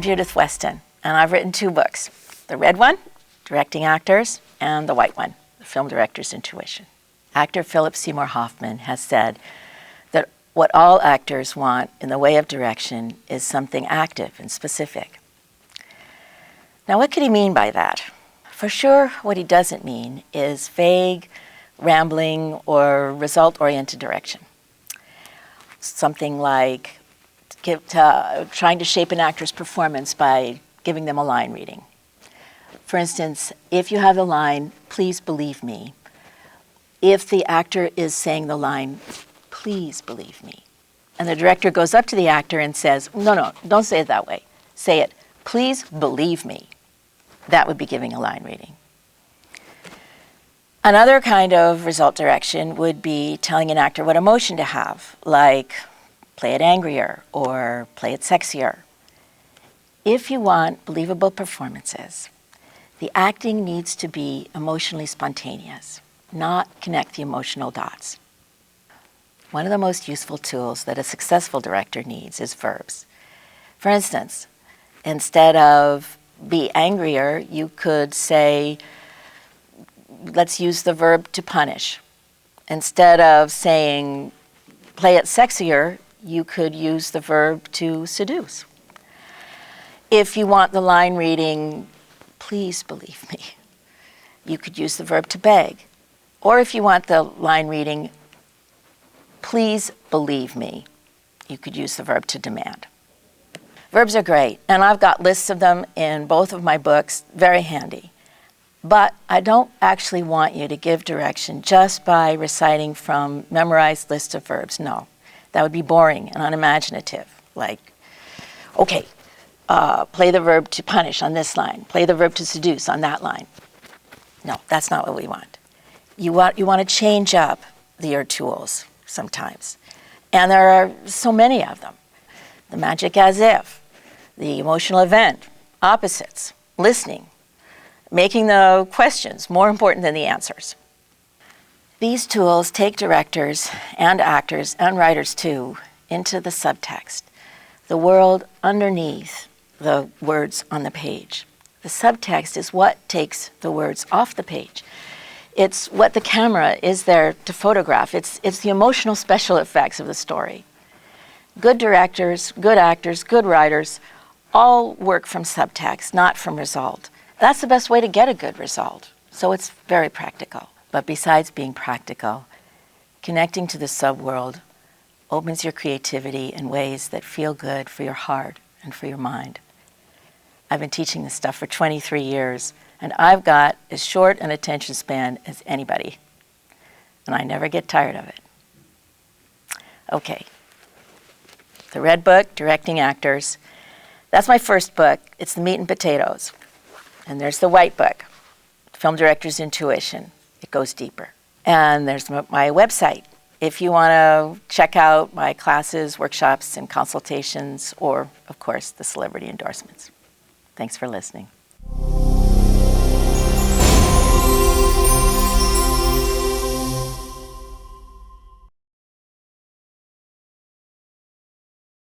I'm Judith Weston, and I've written 2 books. The red one, Directing Actors, and the white one, The Film Director's Intuition. Actor Philip Seymour Hoffman has said that what all actors want in the way of direction is something active and specific. Now, what could he mean by that? For sure, what he doesn't mean is vague, rambling, or result-oriented direction. Something like trying to shape an actor's performance by giving them a line reading. For instance, if you have the line, "Please believe me," if the actor is saying the line, "Please believe me," and the director goes up to the actor and says, no, don't say it that way. Say it, "Please believe me," that would be giving a line reading. Another kind of result direction would be telling an actor what emotion to have, like play it angrier or play it sexier. If you want believable performances, the acting needs to be emotionally spontaneous, not connect the emotional dots. One of the most useful tools that a successful director needs is verbs. For instance, instead of be angrier, you could say, let's use the verb to punish. Instead of saying play it sexier, you could use the verb to seduce. If you want the line reading, "Please believe me," you could use the verb to beg. Or if you want the line reading, "Please believe me," you could use the verb to demand. Verbs are great, and I've got lists of them in both of my books, very handy. But I don't actually want you to give direction just by reciting from memorized lists of verbs. No, that would be boring and unimaginative. Like, okay, play the verb to punish on this line, play the verb to seduce on that line. No, that's not what we want. You want to change up your tools sometimes. And there are so many of them. The magic as if, the emotional event, opposites, listening, making the questions more important than the answers. These tools take directors and actors and writers too into the subtext, the world underneath the words on the page. The subtext is what takes the words off the page. It's what the camera is there to photograph. It's the emotional special effects of the story. Good directors, good actors, good writers all work from subtext, not from result. That's the best way to get a good result. So it's very practical. But besides being practical, connecting to the subworld opens your creativity in ways that feel good for your heart and for your mind. I've been teaching this stuff for 23 years, and I've got as short an attention span as anybody. And I never get tired of it. Okay. The red book, Directing Actors. That's my first book. It's the meat and potatoes. And there's the white book, Film Director's Intuition. It goes deeper. And there's my website. If you want to check out my classes, workshops, and consultations, or, of course, the celebrity endorsements. Thanks for listening.